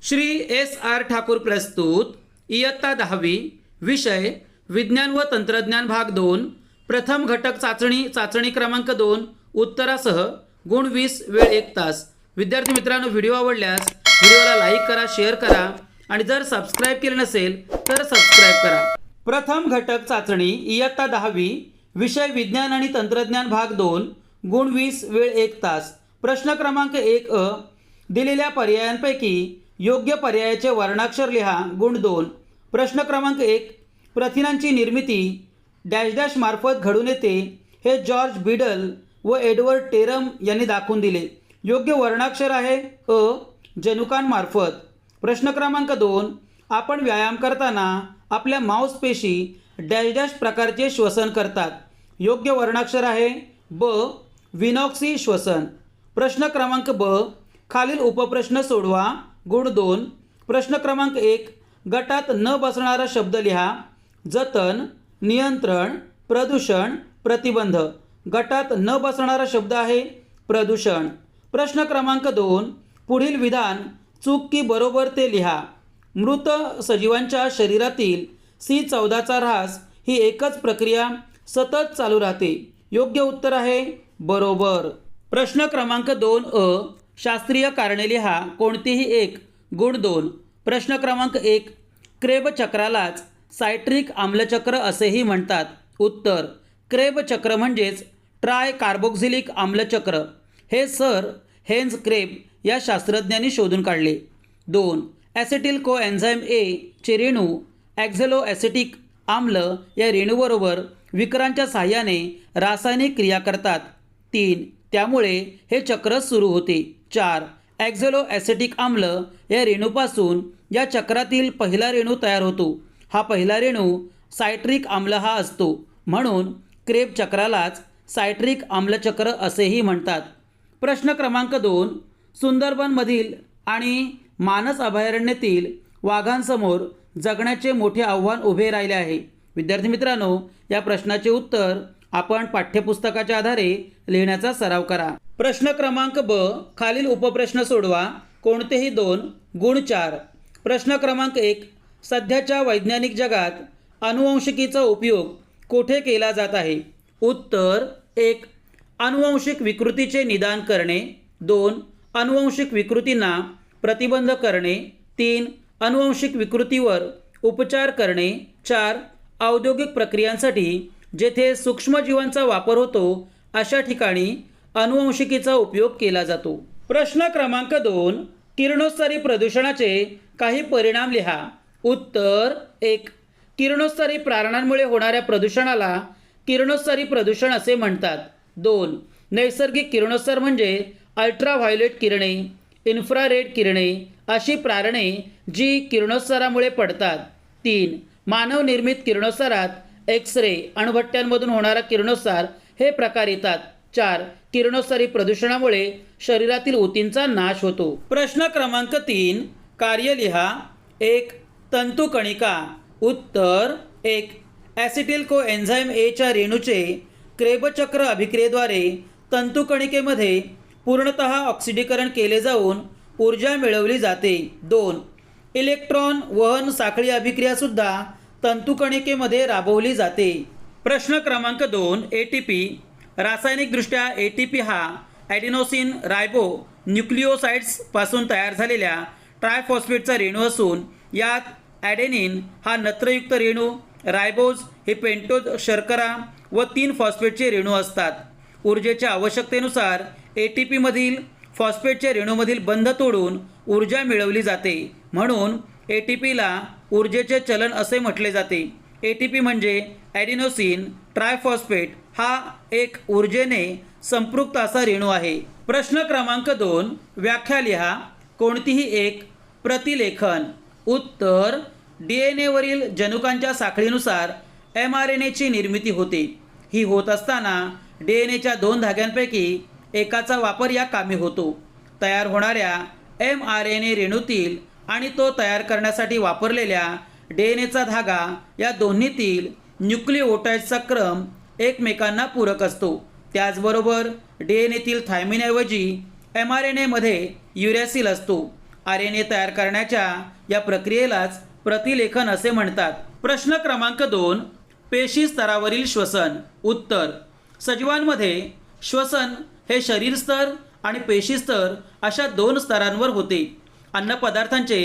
Shri S R Thakur प्रस्तुत इयत्ता 10वी विषय विज्ञान व तंत्रज्ञान भाग 2 प्रथम घटक चाचणी क्रमांक 2 उत्तरासह गुण 20 वेळ 1 तास। विद्यार्थी मित्रांनो, व्हिडिओ आवडल्यास व्हिडिओला लाईक करा, शेअर करा आणि जर सबस्क्राइब केले नसेल तर सबस्क्राइब करा। प्रथम घटक चाचणी इयत्ता 10वी विषय विज्ञान आणि तंत्रज्ञान भाग 2 गुण 20 वेळ 1 तास। प्रश्न क्रमांक 1 अ दिलेल्या पर्यायांपैकी योग्य पर्यायाचे वर्णाक्षर लिहा। गुण 2। प्रश्न क्रमांक 1 प्रथिनांची निर्मिती डॅश डॅश मार्फत घडून येते हे जॉर्ज बिडल व एडवर्ड टेरम यांनी दाखवून दिले। योग्य वर्णाक्षर आहे अ जनुकांमार्फत। प्रश्न क्रमांक 2 आपण व्यायाम करताना आपल्या मांसपेशी डॅश डॅश प्रकारचे श्वसन करतात। योग्य वर्णाक्षर आहे ब विनॉक्सी श्वसन। प्रश्न क्रमांक ब खालील उपप्रश्न सोडवा। गुण 2। प्रश्न क्रमांक 1 गटात न बसणारा शब्द लिहा। जतन, नियंत्रण, प्रदूषण, प्रतिबंध। गटात न बसणारा शब्द आहे प्रदूषण। प्रश्न क्रमांक 2 पुढील विधान चूक की बरोबर ते लिहा। मृत सजीवांच्या शरीरातील C14चा ऱ्हास ही एकच प्रक्रिया सतत चालू राहते। योग्य उत्तर आहे बरोबर। प्रश्न क्रमांक 2 अ शास्त्रीय कारणे लिहा कोणतीही एक। गुण 2। प्रश्न क्रमांक 1 क्रेब चक्रालाच सायट्रिक आम्लचक्र असेही म्हणतात। उत्तर क्रेब चक्र म्हणजेच ट्राय कार्बोक्झिलिक आम्लचक्र। हे सर हेन्झ क्रेब या शास्त्रज्ञांनी शोधून काढले। 2 ॲसिटिल कोएन्झाइम ए चे रेणू ॲक्झॅलो ॲसिटिक आम्ल या रेणूबरोबर विकरांच्या साहाय्याने रासायनिक क्रिया करतात। 3 त्यामुळे हे चक्र सुरू होते। 4 ॲक्झॅलो ॲसिटिक आम्ल या रेणूपासून या चक्रातील पहिला रेणू तयार होतो। हा पहिला रेणू सायट्रिक आम्ल हा असतो, म्हणून क्रेब चक्रालाच सायट्रिक आम्लचक्र असेही म्हणतात। प्रश्न क्रमांक 2 सुंदरबनमधील आणि मानस अभयारण्यातील वाघांसमोर जगण्याचे मोठे आव्हान उभे राहिले आहे। विद्यार्थी मित्रांनो, या प्रश्नाचे उत्तर आपण पाठ्यपुस्तकाच्या आधारे लिहिण्याचा सराव करा। प्रश्न क्रमांक ब खालील उपप्रश्न सोडवा कोणतेही 2। गुण 4। प्रश्न क्रमांक 1 सध्याच्या वैज्ञानिक जगात अनुवंशिकीचा उपयोग कोठे केला जात आहे। उत्तर 1 अनुवंशिक विकृतीचे निदान करणे। 2 अनुवंशिक विकृतींना प्रतिबंध करणे। 3 अनुवंशिक विकृतीवर उपचार करणे। 4 औद्योगिक प्रक्रियांसाठी जेथे सूक्ष्मजीवांचा वापर होतो अशा ठिकाणी अनुवंशिकीचा उपयोग केला जातो। प्रश्न क्रमांक 2 किरणोत्सारी प्रदूषणाचे काही परिणाम लिहा। उत्तर 1 किरणोत्सारी प्रारणांमुळे होणाऱ्या प्रदूषणाला किरणोत्सारी प्रदूषण असे म्हणतात। 2 नैसर्गिक किरणोत्सार म्हणजे अल्ट्राव्हायोलेट किरणे, इन्फ्रारेड किरणे अशी प्रारणे जी किरणोत्सारामुळे पडतात। 3 मानव निर्मित किरणोत्सारात एक्स-रे अणुभट्ट्यांमधून होणारा किरणोत्सार हे प्रकार येतात। 4 किरणोत्सारी प्रदूषणामुळे शरीरातील ऊतींचा नाश होतो। प्रश्न क्रमांक 3 कार्य लिहा। 1 तंतुकणिका। उत्तर 1 ॲसिटिल कोएन्झाइम ए च्या रेणूचे क्रेबचक्र अभिक्रियेद्वारे तंतुकणिकेमध्ये पूर्णतः ऑक्सिडीकरण केले जाऊन ऊर्जा मिळवली जाते। 2 इलेक्ट्रॉन वहन साखळी अभिक्रियासुद्धा तंतुकणिकेमध्ये राबवली जाते। प्रश्न क्रमांक 2 ATP। रासायनिकदृष्ट्या ATP हा ॲडिनोसिन रायबो न्यूक्लिओसाइड्स पासून तयार झालेल्या ट्रायफॉस्फेटचा रेणू असून यात ॲडेनिन हा नत्रयुक्त रेणू, रायबोज हे पेंटोज शर्करा व 3 फॉस्फेटचे रेणू असतात। ऊर्जेच्या आवश्यकतेनुसार ATP मधील फॉस्फेटच्या रेणूमधील बंध तोडून ऊर्जा मिळवली जाते, म्हणून ATPला ऊर्जेचे चलन असे म्हटले जाते। ATP म्हणजे ॲडिनोसिन ट्रायफॉस्फेट हा एक ऊर्जेने संपृक्त असा रेणू आहे। प्रश्न क्रमांक 2 व्याख्या लिहा कोणतीही एक। प्रतिलेखन। उत्तर DNA वरील जनुकांच्या साखळीनुसार mRNAची निर्मिती होते। ही होत असताना DNAच्या 2 धाग्यांपैकी एकाचा वापर या कामी होतो। तयार होणाऱ्या mRNA रेणूतील आणि तो तयार करण्यासाठी वापरलेल्या DNAचा धागा या दोन्हीतील न्यूक्लिओटाइड्सचा क्रम एकमेकांना पूरक असतो। त्याचबरोबर DNAतील थायमिनऐवजी mRNAमध्ये युरॅसिल असतो RNA तयार करण्याच्या या प्रक्रियेलाच प्रतिलेखन असे म्हणतात. प्रश्न क्रमांक 2. पेशी स्तरावरील श्वसन. उत्तर: सजीवांमध्ये श्वसन हे शरीर स्तर आणि पेशी स्तर अशा 2 स्तरांवर होते. अन्नपदार्थांचे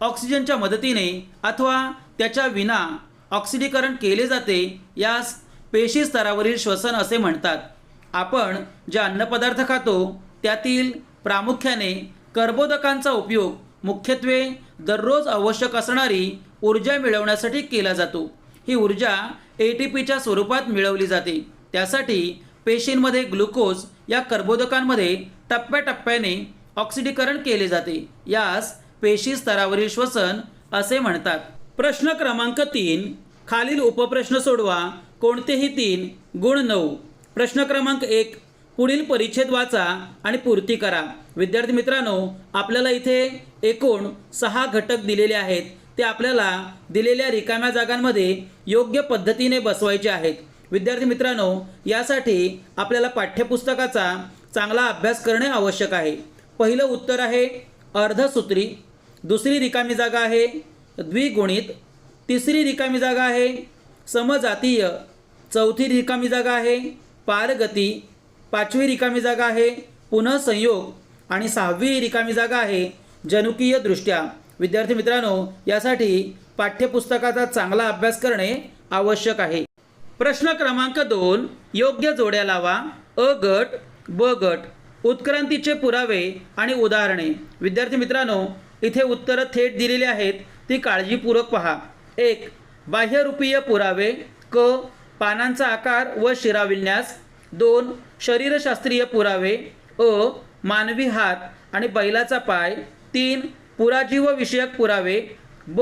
ऑक्सिजनच्या मदतीने अथवा त्याच्या विना ऑक्सिडीकरण केले जाते, यास पेशी स्तरावरील श्वसन असे म्हणतात. आपण जे अन्नपदार्थ खातो त्यातील प्रामुख्याने कर्बोदकांचा उपयोग मुख्यत्वे दररोज आवश्यक असणारी ऊर्जा मिळवण्यासाठी केला जातो. ही ऊर्जा ATPच्या स्वरूपात मिळवली जाते. त्यासाठी पेशींमध्ये ग्लुकोज या कर्बोदकांमध्ये टप्प्याटप्प्याने ऑक्सिडीकरण केले जाते. यास पेशी स्तरावरील श्वसन असे म्हणतात. प्रश्न क्रमांक 3. खालील उपप्रश्न सोडवा. कोणतेही 3 गुण 9. प्रश्न क्रमांक 1. पुढील परिच्छेद वाचा आणि पूर्ती करा. विद्यार्थी मित्रांनो, आपल्याला इथे एकूण 6 घटक दिलेले आहेत. ते आपल्याला दिलेल्या रिकाम्या जागांमध्ये योग्य पद्धतीने बसवायचे आहेत. विद्यार्थी मित्रांनो, यासाठी आपल्याला पाठ्यपुस्तकाचा चांगला अभ्यास करणे आवश्यक आहे. पहिलं उत्तर आहे अर्धसूत्री. दुसरी रिकामी जागा आहे द्विगुणित. तिसरी रिकामी जागा आहे समजातीय. चौथी रिकामी जागा आहे पारगती. 5वी रिकामी जागा आहे पुनःसंयोग. आणि 6वी रिकामी जागा आहे जनुकीय दृष्ट्या. विद्यार्थी मित्रांनो, यासाठी पाठ्यपुस्तकाचा चांगला अभ्यास करणे आवश्यक आहे. प्रश्न क्रमांक 2. योग्य जोड्या लावा. अ गट ब गट. उत्क्रांतीचे पुरावे आणि उदाहरणे. विद्यार्थी मित्रांनो, इथे उत्तरं थेट दिलेली आहेत, ती काळजीपूर्वक पहा. 1. बाह्यरूपीय पुरावे. क. पानांचा आकार व शिराविन्यास. 2. शरीरशास्त्रीय पुरावे. अ. मानवी हात आणि बैलाचा पाय. 3. पुराजीवविषयक पुरावे. ब.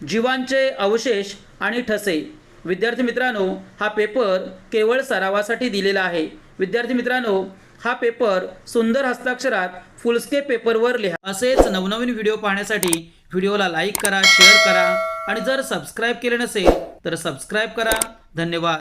जीवांचे अवशेष आणि ठसे. विद्यार्थी मित्रांनो, हा पेपर केवळ सरावासाठी दिलेला आहे. विद्यार्थी मित्रांनो, हा पेपर सुंदर हस्ताक्षरात फुलस्केप पेपरवर लिहा. असेच नवनवीन व्हिडिओ पाहण्यासाठी व्हिडिओला लाईक करा, शेअर करा आणि जर सबस्क्राईब केले नसेल तर सबस्क्राईब करा. धन्यवाद.